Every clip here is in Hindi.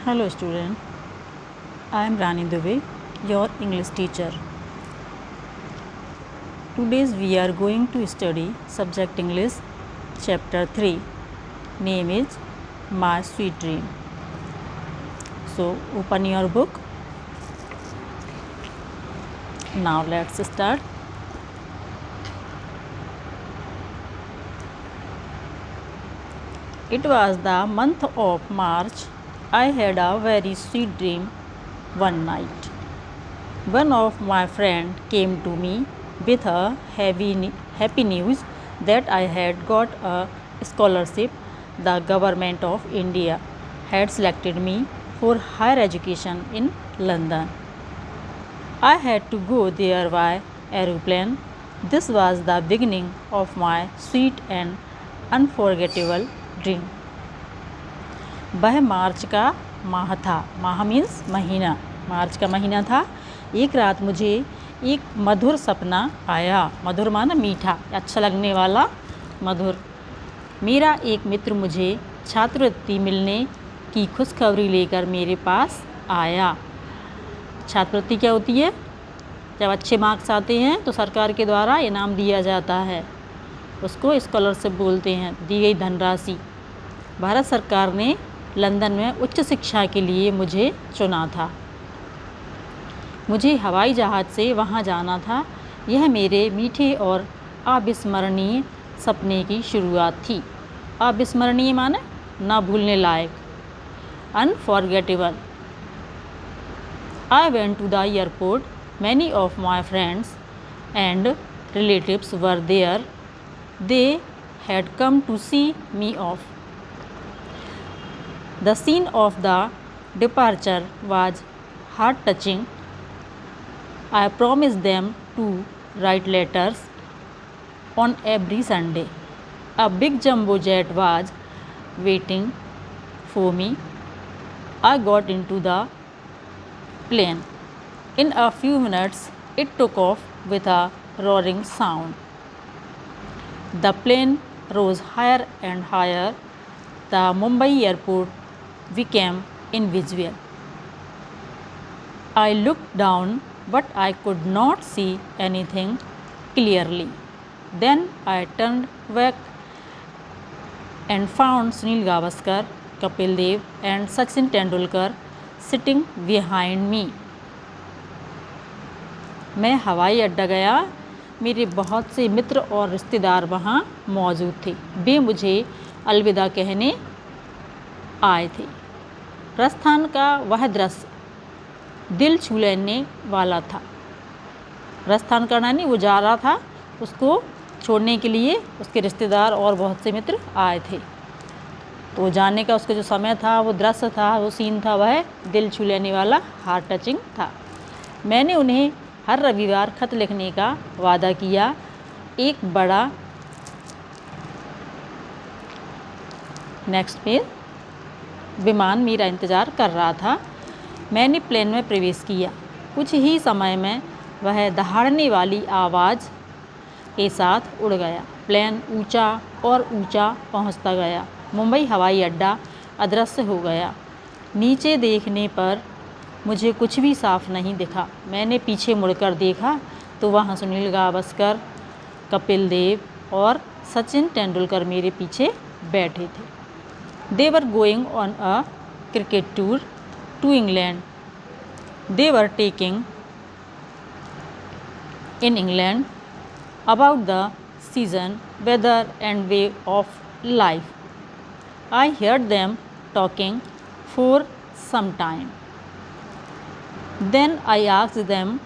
Hello student, I am Rani Dubey, your English teacher. Today we are going to study subject English chapter 3. Name is My Sweet Dream. So open your book. Now let's start. It was the month of March. I had a very sweet dream one night. One of my friends came to me with a happy news that I had got a scholarship. The government of India had selected me for higher education in London. I had to go there by aeroplane. This was the beginning of my sweet and unforgettable dream. वह मार्च का माह था. माह मीन्स महीना. मार्च का महीना था. एक रात मुझे एक मधुर सपना आया. मधुर माना मीठा, अच्छा लगने वाला, मधुर. मेरा एक मित्र मुझे छात्रवृत्ति मिलने की खुशखबरी लेकर मेरे पास आया. छात्रवृत्ति क्या होती है? जब अच्छे मार्क्स आते हैं तो सरकार के द्वारा इनाम दिया जाता है, उसको स्कॉलरशिप बोलते हैं. दी गई धनराशि. भारत सरकार ने लंदन में उच्च शिक्षा के लिए मुझे चुना था. मुझे हवाई जहाज़ से वहां जाना था. यह मेरे मीठे और अविस्मरणीय सपने की शुरुआत थी. अविस्मरणीय माने ना भूलने लायक, unforgettable. I went to the airport. Many of my friends and relatives were there. They had come to see me off. The scene of the departure was heart-touching. I promised them to write letters on every Sunday. A big jumbo jet was waiting for me. I got into the plane. In a few minutes, it took off with a roaring sound. The plane rose higher and higher. The Mumbai airport became invisible. I looked down, but I could not see anything clearly. Then I turned back and found Sunil Gavaskar, Kapil Dev and Sachin Tendulkar sitting behind me. मैं हवाई अड्डा गया. मेरे बहुत से मित्र और रिश्तेदार वहाँ मौजूद थे. वे मुझे अलविदा कहने आए थे. प्रस्थान का वह दृश्य दिल छू लेने वाला था. प्रस्थान करना नहीं, वो जा रहा था, उसको छोड़ने के लिए उसके रिश्तेदार और बहुत से मित्र आए थे. तो जाने का उसका जो समय था, वो दृश्य था, वो सीन था, वह दिल छू लेने वाला, हार्ट टचिंग था. मैंने उन्हें हर रविवार खत लिखने का वादा किया. एक बड़ा नेक्स्ट पेज. विमान मेरा इंतज़ार कर रहा था. मैंने प्लेन में प्रवेश किया. कुछ ही समय में वह दहाड़ने वाली आवाज़ के साथ उड़ गया. प्लेन ऊंचा और ऊंचा पहुंचता गया. मुंबई हवाई अड्डा अदृश्य हो गया. नीचे देखने पर मुझे कुछ भी साफ नहीं दिखा. मैंने पीछे मुड़कर देखा तो वहाँ सुनील गावस्कर, कपिल देव और सचिन तेंदुलकर मेरे पीछे बैठे थे. They were going on a cricket tour to England. They were taking in England about the season, weather and way of life. I heard them talking for some time. Then I asked them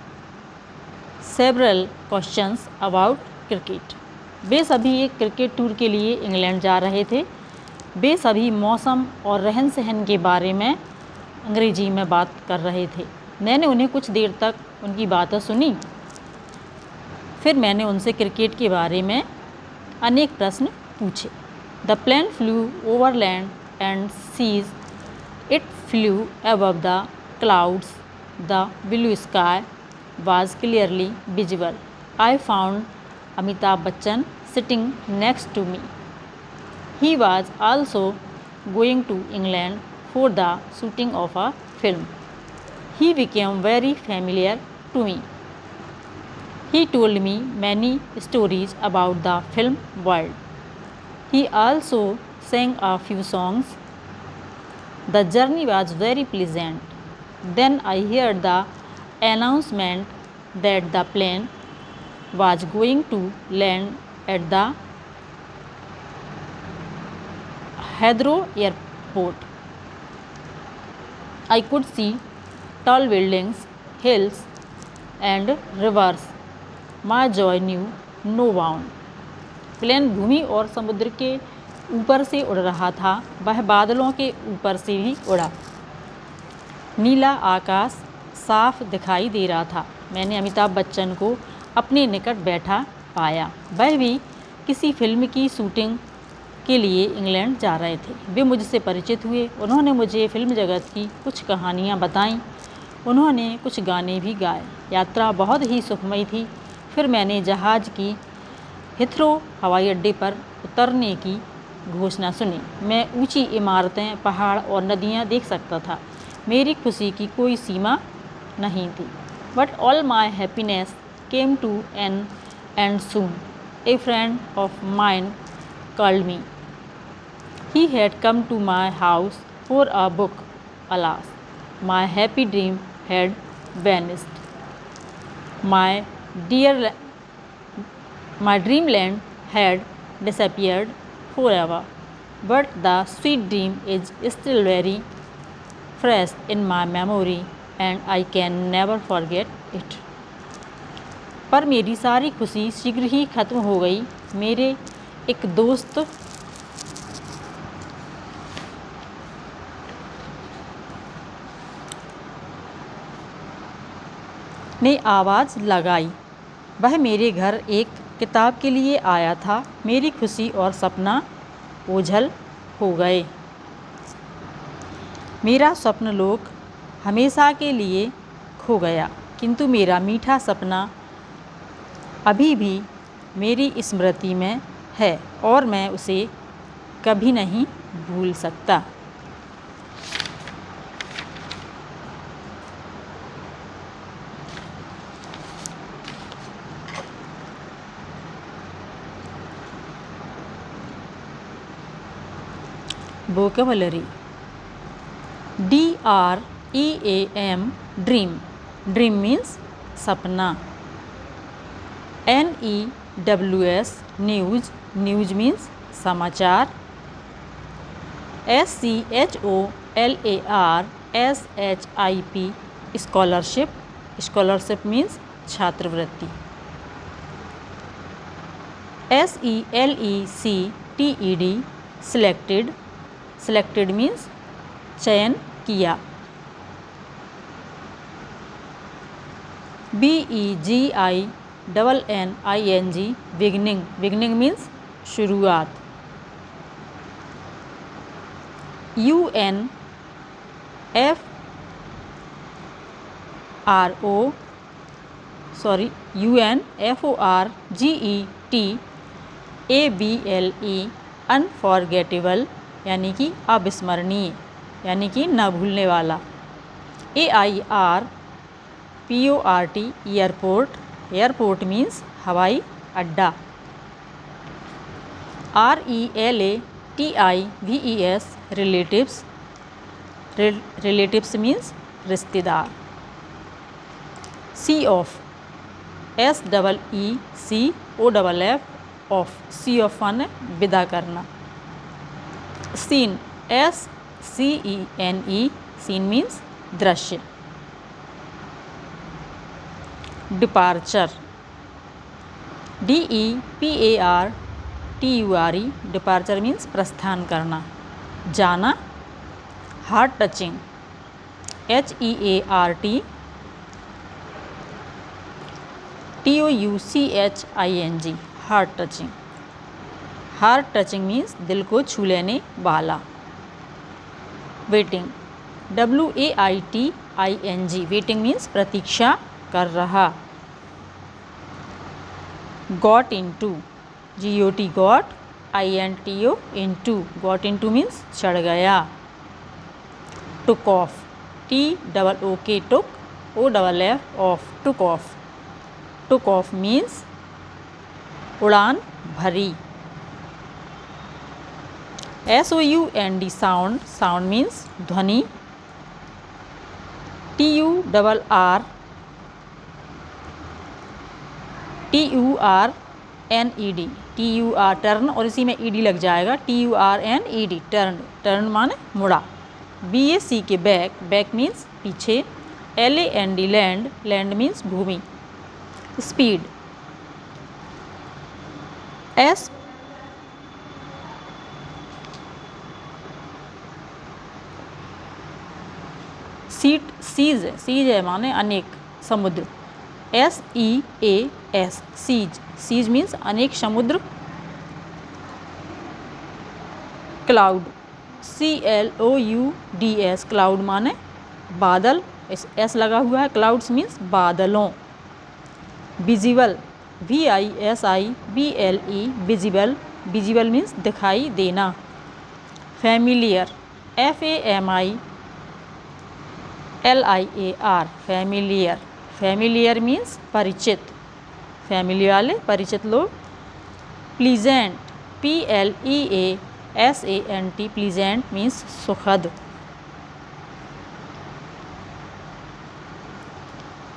several questions about cricket. वे सभी एक क्रिकेट टूर के लिए इंग्लैंड जा रहे थे. वे सभी मौसम और रहन सहन के बारे में अंग्रेजी में बात कर रहे थे. मैंने उन्हें कुछ देर तक उनकी बातें सुनी. फिर मैंने उनसे क्रिकेट के बारे में अनेक प्रश्न पूछे. The plane flew over land and seas. It flew above the clouds. The blue sky was clearly visible. I found Amitabh Bachchan sitting next to me. He was also going to England for the shooting of a film. He became very familiar to me. He told me many stories about the film world. He also sang a few songs. The journey was very pleasant. Then I heard the announcement that the plane was going to land at the Heathrow Airport. I could see tall buildings, hills, and rivers. My joy knew no bound. Plane भूमि और समुद्र के ऊपर से उड़ रहा था, वह बादलों के ऊपर से भी उड़ा। नीला आकाश साफ दिखाई दे रहा था। मैंने अमिताभ बच्चन को अपने निकट बैठा पाया। वह भी किसी फिल्म की शूटिंग के लिए इंग्लैंड जा रहे थे। वे मुझसे परिचित हुए। उन्होंने मुझे फिल्म जगत की कुछ कहानियाँ बताईं। उन्होंने कुछ गाने भी गाए। यात्रा बहुत ही सुखमयी थी। फिर मैंने जहाज़ की हिथ्रो हवाई अड्डे पर उतरने की घोषणा सुनी। मैं ऊंची इमारतें, पहाड़ और नदियाँ देख सकता था। मेरी खुशी की कोई सीमा नहीं थी। But all my happiness came to an end soon. A friend of mine called me. He had come to my house for a book. Alas, my happy dream had vanished. My dreamland had disappeared forever. But the sweet dream is still very fresh in my memory and I can never forget it. पर मेरी सारी खुशी शीघ्र ही खत्म हो गई। मेरे एक दोस्त ने आवाज़ लगाई। वह मेरे घर एक किताब के लिए आया था। मेरी खुशी और सपना ओझल हो गए। मेरा स्वप्न लोक हमेशा के लिए खो गया, किंतु मेरा मीठा सपना अभी भी मेरी स्मृति में है और मैं उसे कभी नहीं भूल सकता। Vocabulary: DREAM dream. Dream means sapna. NEWS news. News means samachar. SCHOLARSHIP scholarship. Scholarship means छात्रवृत्ति. SELECTED selected. Selected means चयन किया. BEGINNING beginning. Beginning means शुरुआत. UNFORGETABLE unforgettable यानी कि अविस्मरणीय, यानी कि न भूलने वाला. AIRPORT airport. एयरपोर्ट मीन्स हवाई अड्डा. RELATIVES relatives. रिलेटिव्स मीन्स रिश्तेदार. See off. SEECOFF off. See off one विदा करना. सीन. SCENE सीन मीन्स दृश्य. डिपार्चर. DEPARTURE डिपार्चर मीन्स प्रस्थान करना, जाना. Heart touching. HEARTTOUCHING heart touching. Heart touching means दिल को छू लेने वाला. वेटिंग. WAITING वेटिंग मीन्स प्रतीक्षा कर रहा. Got into. GOT got. INTO into. Got into means चढ़ गया. took off, TOOK took, OFF took off. Took off means उड़ान भरी. SOUND sound means ध्वनि. TURNED टर्न और इसी में ईडी लग जाएगा. TURNED टर्न माने मुड़ा. BAC के बैक मीन्स पीछे. LAND लैंड मीन्स भूमि. स्पीड. सीज है माने अनेक. समुद्र. SEAS सीज मीन्स अनेक समुद्र. क्लाउड. CLOUDS क्लाउड माने बादल. एस लगा हुआ है. क्लाउड्स मीन्स बादलों. Visible. VISIBLE visible. Visible means दिखाई देना. Familiar. FAMILIAR familiar. Familiar means परिचित. फैमिली वाले परिचित लोग. प्लीजेंट. PLEASANT प्लीजेंट मीन्स सुखद.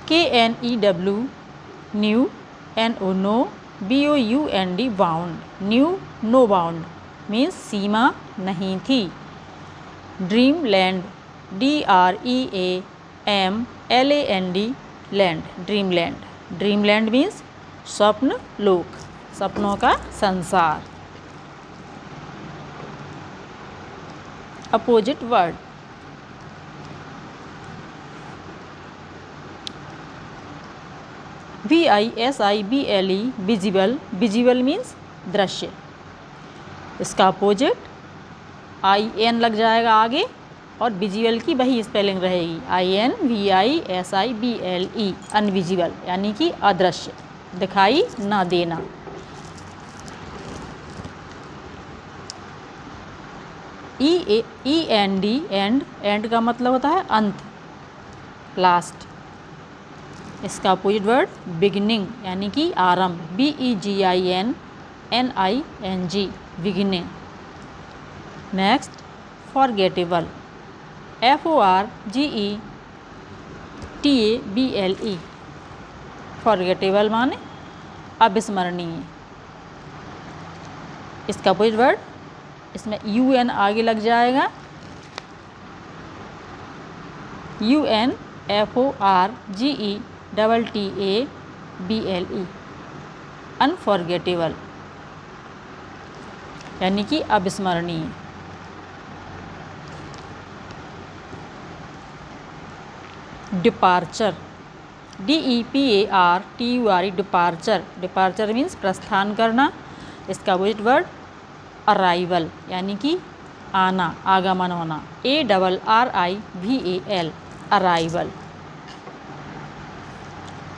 KNEW knew. NO BOUND bound. Knew no bound means सीमा नहीं थी. Dream land. DREAMLAND land. Dream land. Dream land means स्वप्न लोक. सपनों का संसार. Opposite word. VISIBLE visible. Visible means दृश्य. इसका अपोजिट IN लग जाएगा आगे और विजिबल की वही स्पेलिंग रहेगी. INVISIBLE अनविजिबल यानी कि अदृश्य. दिखाई ना देना. END एंड का मतलब होता है अंत. लास्ट. इसका अपोजिट वर्ड बिगिनिंग यानी कि आरंभ. BEGINNING beginning. Next forgettable. FORGETABLE forgettable माने अविस्मरणीय. इसका अपोजिट वर्ड. इसमें UN आगे लग जाएगा. UNFORGETABLE अनफॉरगेटेबल यानी कि अविस्मरणीय. Departure. DEPARTURE departure. Departure means प्रस्थान करना. इसका अपोजिट वर्ड अराइवल यानी कि आना आगमन होना. ARRIVAL arrival.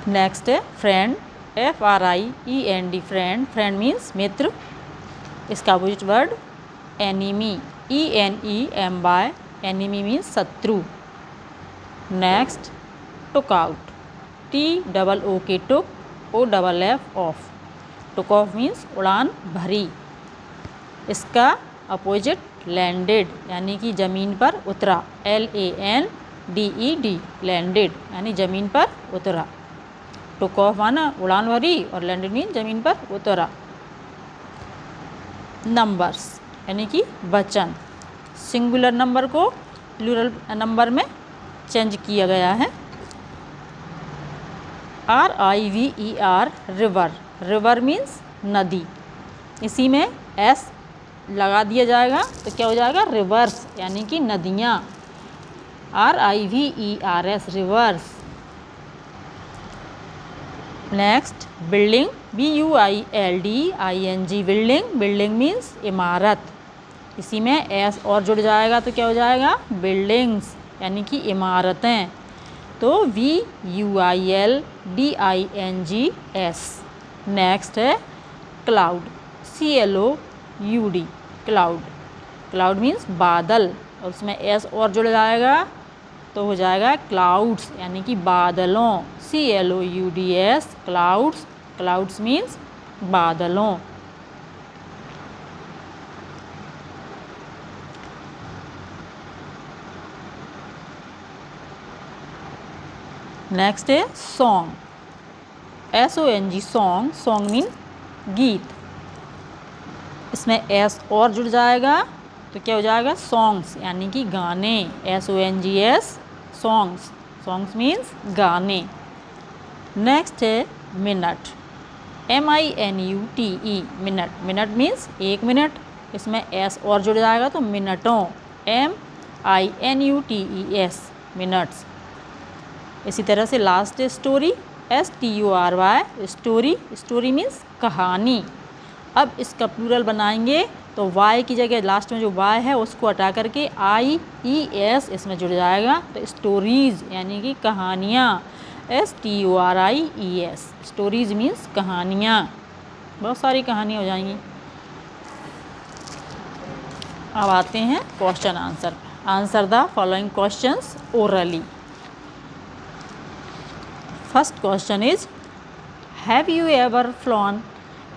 नेक्स्ट है friend. FRIEND friend. Friend means मित्र. इसका opposite word enemy. ENEMY enemy means शत्रु. Next took out. TOOK took, OFF off. Took off means उड़ान भरी. इसका अपोजिट लैंडेड यानी कि ज़मीन पर उतरा. LANDED लैंडेड यानी ज़मीन पर उतरा. टुक ऑफ माना उड़ान भरी और लैंडेड मीन ज़मीन पर उतरा. नंबर्स यानी कि वचन. सिंगुलर नंबर को प्लूरल नंबर में चेंज किया गया है. RIVER river. रिवर मीन्स नदी. इसी में S लगा दिया जाएगा तो क्या हो जाएगा रिवर्स यानी कि नदियाँ. RIVERS reverse. Next building. BUILDING building. Building means इमारत. इसी में S और जुड़ जाएगा तो क्या हो जाएगा बिल्डिंग्स यानी कि इमारतें. तो VUILDINGS. नेक्स्ट है cloud. CLOUD cloud. Cloud means बादल और उसमें एस और जुड़ जाएगा तो हो जाएगा क्लाउड्स, यानी कि बादलों। CLOUDS, clouds. क्लाउड्स मीन्स बादलों। नेक्स्ट है song. SONG, song. Song mean गीत। इसमें एस और जुड़ जाएगा तो क्या हो जाएगा सॉन्ग्स, यानी कि गाने। SONGS, songs. सॉन्ग्स मीन्स गाने। नेक्स्ट है minute. MINUTE, minute. Minute means 1 minute. इसमें एस और जुड़ जाएगा तो मिनटों। MINUTES, minutes. इसी तरह से लास्ट है story. STORY, story. Story means कहानी। अब इसका प्लूरल बनाएंगे तो वाई की जगह लास्ट में जो वाई है उसको हटा करके IES इसमें जुड़ जाएगा तो स्टोरीज़, यानी कि कहानियाँ। STORIES, स्टोरीज़ मीन्स कहानियाँ। बहुत सारी कहानी हो जाएंगी। अब आते हैं question answer. Answer the following questions orally. First question is have you ever flown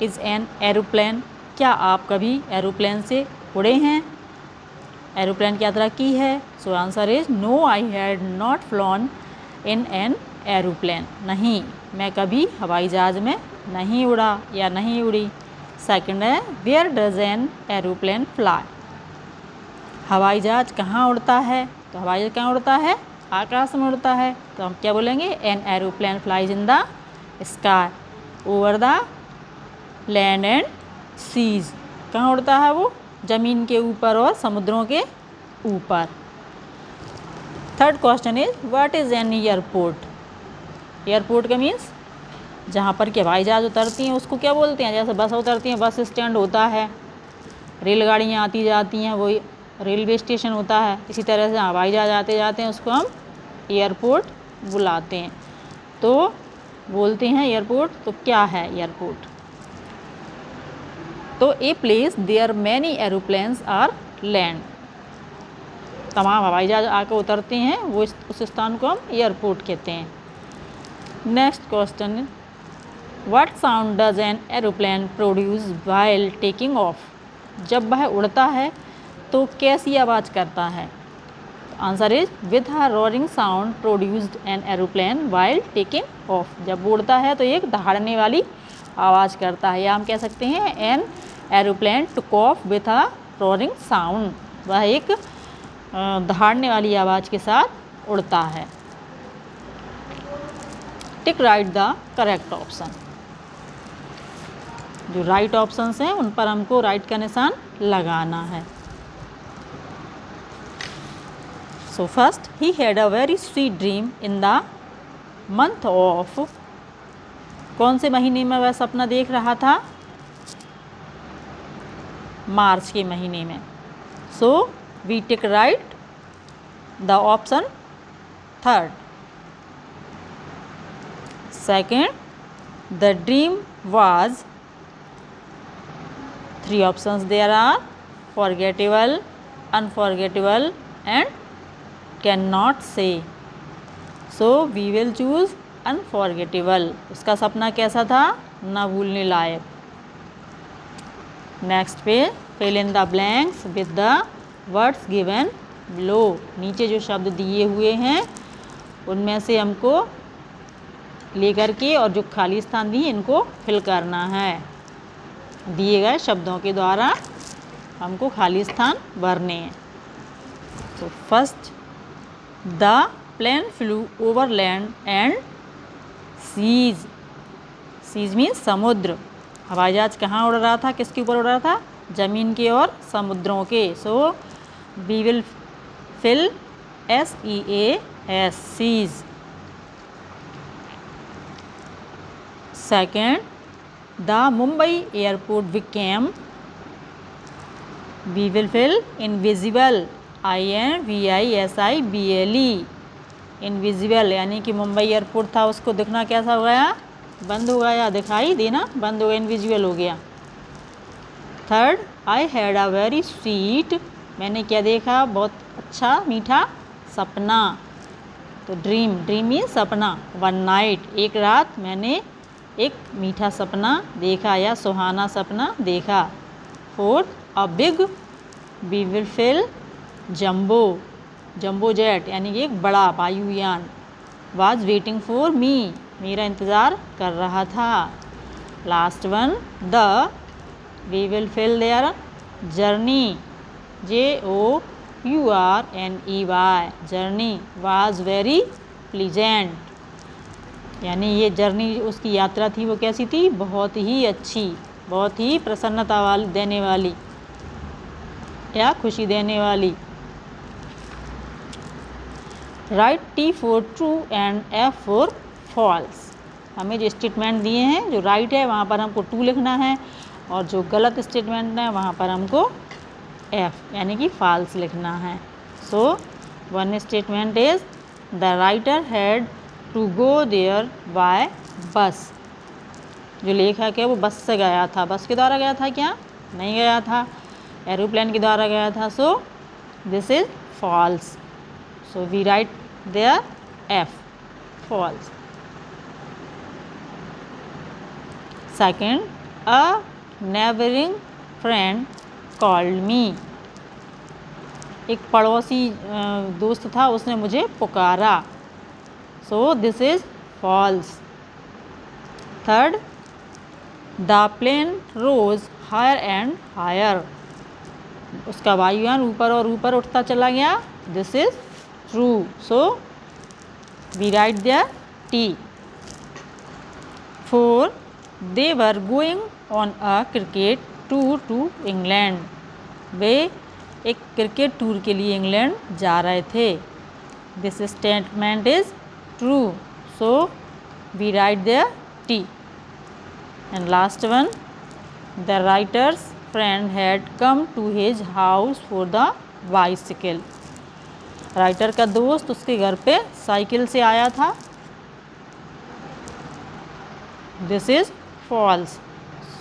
is an aeroplane. क्या आप कभी एरोप्लेन से उड़े हैं? एरोप्लेन की यात्रा की है? So answer is no, I had not flown in an aeroplane. नहीं, मैं कभी हवाई जहाज़ में नहीं उड़ा या नहीं उड़ी। सेकंड है where does an aeroplane fly. हवाई जहाज़ कहाँ उड़ता है? तो हवाई जहाज़ कहाँ उड़ता है? आकाश में उड़ता है। तो हम क्या बोलेंगे? An aeroplane flies in the sky over the land and seas. कहाँ उड़ता है वो? ज़मीन के ऊपर और समुद्रों के ऊपर। Third question is what is an airport. Airport का मीन्स जहाँ पर कि हवाई जहाज़ उतरती हैं उसको क्या बोलते हैं? जैसे बस उतरती हैं, बस स्टैंड होता है। रेलगाड़ियाँ आती जाती हैं, वही रेलवे स्टेशन होता है। इसी तरह से हवाई जहाज़ आते जाते हैं, उसको हम एयरपोर्ट बुलाते हैं। तो बोलते हैं एयरपोर्ट। तो क्या है एयरपोर्ट? तो a place there many aeroplanes are land. तमाम हवाई जहाज़ आकर उतरते हैं, वो उस स्थान को हम एयरपोर्ट कहते हैं। Next question, what sound does an aeroplane produce while taking of. जब वह उड़ता है तो कैसी आवाज़ करता है? Answer is with a roaring sound produced an aeroplane while taking of. जब वो उड़ता है तो एक दहाड़ने वाली आवाज़ करता है, या हम कह सकते हैं an aeroplane took off with a roaring sound. वह एक दहाड़ने वाली आवाज़ के साथ उड़ता है। टिक राइट द करेक्ट ऑप्शन। जो राइट ऑप्शंस हैं उन पर हमको राइट का निशान लगाना है। So first, he had a very sweet dream in the month of. कौन से महीने में वह सपना देख रहा था? मार्च के महीने में। So we tick right the option third. Second, the dream was, three options there are forgettable, unforgettable and cannot say. So we will choose unforgettable. उसका सपना कैसा था? ना भूलने लायक। नेक्स्ट पे fill in the blanks with the words given below. नीचे जो शब्द दिए हुए हैं उनमें से हमको लेकर के और जो खाली स्थान दिए इनको फिल करना है। दिए गए शब्दों के द्वारा हमको खाली स्थान भरने हैं। तो first, the plane flew over land and seas. Seas means समुद्र। हवाई जहाज कहाँ उड़ रहा था? किसके ऊपर उड़ रहा था? ज़मीन के और समुद्रों के। So we will fill SEAS, seas. Second, the Mumbai airport became, we will fill invisible, INVISIBLE, invisible, यानी कि मुंबई एयरपोर्ट था उसको दिखना कैसा हो गया? बंद हो गया। दिखाई देना बंद हो गया, इनविजिबल हो गया। Third, I had a very sweet मैंने क्या देखा? बहुत अच्छा मीठा सपना। तो ड्रीम मीन्स सपना। वन नाइट एक रात मैंने एक मीठा सपना देखा या सुहाना सपना देखा। Fourth, a big beautiful jumbo jet यानी कि एक बड़ा वायुयान वाज वेटिंग फॉर मी, मेरा इंतज़ार कर रहा था। Last one, the we will fill there journey JOURNEY journey was very pleasant, यानी ये जर्नी उसकी यात्रा थी वो कैसी थी? बहुत ही अच्छी, बहुत ही प्रसन्नता वाली देने वाली या खुशी देने वाली। Write T for true and F for false. हमें जो स्टेटमेंट दिए हैं, जो राइट है वहाँ पर हमको ट्रू लिखना है और जो गलत स्टेटमेंट है वहाँ पर हमको F यानी कि फॉल्स लिखना है। So one statement is the writer had to go there by bus. जो लेखक है वो बस से गया था। बस के द्वारा गया था क्या? नहीं गया था, एरोप्लेन के द्वारा गया था। So this is false. So we write there F, false. Second, a neighbouring friend called me. एक पड़ोसी दोस्त था, उसने मुझे पुकारा। So this is false. Third, the plane rose higher and higher. उसका वायुयान ऊपर और ऊपर उठता चला गया। This is true. So we write there T। Four, they were going on a cricket tour to England. वे एक क्रिकेट टूर के लिए इंग्लैंड जा रहे थे। This statement is true. So we write there T। And last one, the writer's friend had come to his house for the bicycle. Writer का दोस्त उसके घर पे साइकिल से आया था। This is false.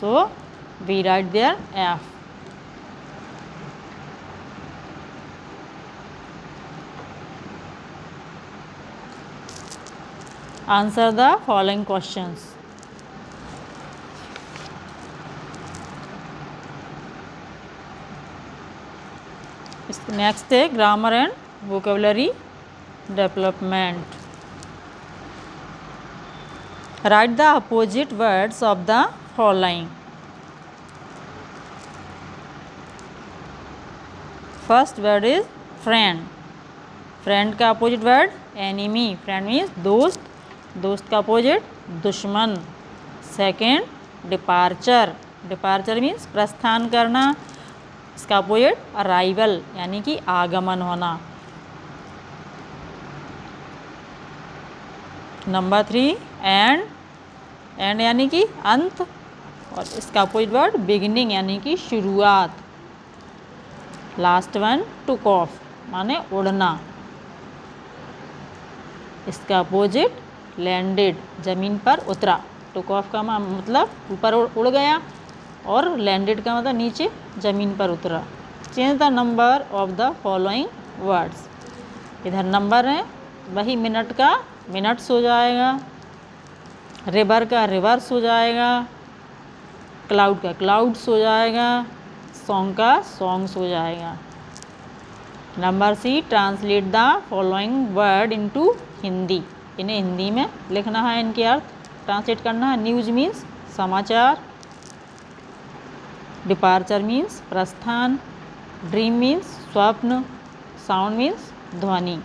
So we write there F। Answer the following questions. Next है grammar and vocabulary development. Write the opposite words of the following. First word is friend. Friend का opposite word enemy. Friend means दोस्त, दोस्त का opposite दुश्मन। Second, departure. Departure means प्रस्थान करना, इसका अपोजिट अराइवल यानी कि आगमन होना। नंबर 3, एंड यानी कि अंत और इसका अपोजिट वर्ड बिगिनिंग यानी कि शुरुआत। लास्ट वन, टुक ऑफ माने उड़ना, इसका अपोजिट लैंडेड जमीन पर उतरा। टुक ऑफ का मतलब ऊपर उड़ गया और लैंडेड का मतलब नीचे ज़मीन पर उतरा। Change the number of the following words. इधर नंबर है, वही मिनट का मिनट्स हो जाएगा, रिवर का रिवर्स हो जाएगा, क्लाउड का क्लाउड्स हो जाएगा, सॉन्ग का सॉन्ग्स हो जाएगा। Number C, translate the following word into Hindi. इन्हें हिंदी में लिखना है, इनके अर्थ ट्रांसलेट करना है। न्यूज़ मीन्स समाचार, डिपार्चर मीन्स प्रस्थान, ड्रीम मीन्स स्वप्न, साउंड मीन्स ध्वनि।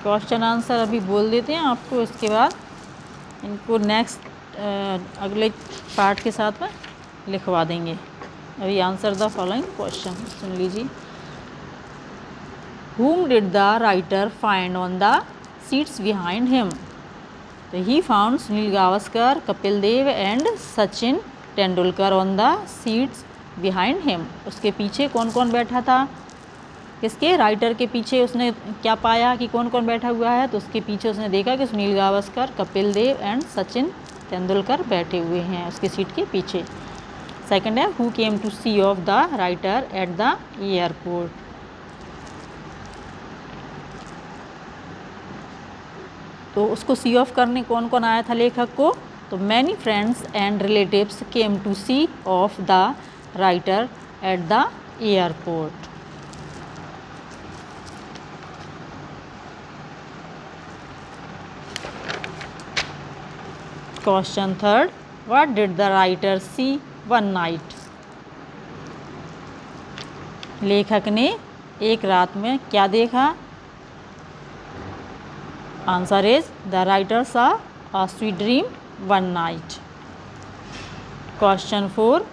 क्वेश्चन आंसर अभी बोल देते हैं आपको, इसके बाद इनको नेक्स्ट अगले पार्ट के साथ में लिखवा देंगे। अभी आंसर द फॉलोइंग क्वेश्चन सुन लीजिए। Whom did the writer find on the seats behind him? So he found Sunil Gavaskar, Kapil Dev and Sachin Tendulkar on the seats behind him. उसके पीछे कौन कौन बैठा था? किसके, राइटर के पीछे उसने क्या पाया कि कौन कौन बैठा हुआ है, तो उसके पीछे उसने देखा कि सुनील गावस्कर, कपिल देव एंड सचिन तेंदुलकर बैठे हुए हैं उसकी सीट के पीछे। सेकंड है who came to see off the writer at the airport. तो उसको सी ऑफ करने कौन कौन आया था लेखक को, तो many friends and relatives came to see off the writer at the airport. Question third, what did the writer see one night. लेखक ने एक रात में क्या देखा। Answer is the writer saw a sweet dream one night. Question four,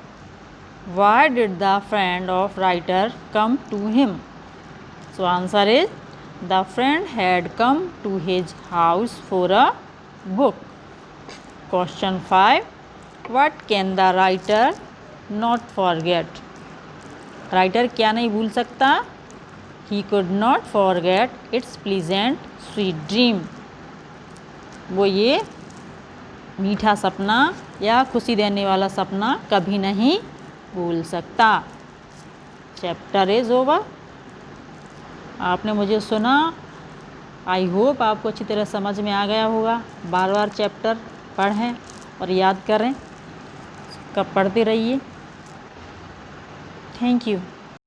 why did the friend of writer come to him. So answer is the friend had come to his house for a book. Question five, what can the writer not forget. Writer क्या नहीं भूल सकता, he could not forget its pleasant sweet dream. वो ये मीठा सपना या खुशी देने वाला सपना कभी नहीं भूल सकता। Chapter is over. आपने मुझे सुना, आई होप आपको अच्छी तरह समझ में आ गया होगा। बार बार चैप्टर पढ़ें और याद करें, कब पढ़ते रहिए। Thank you.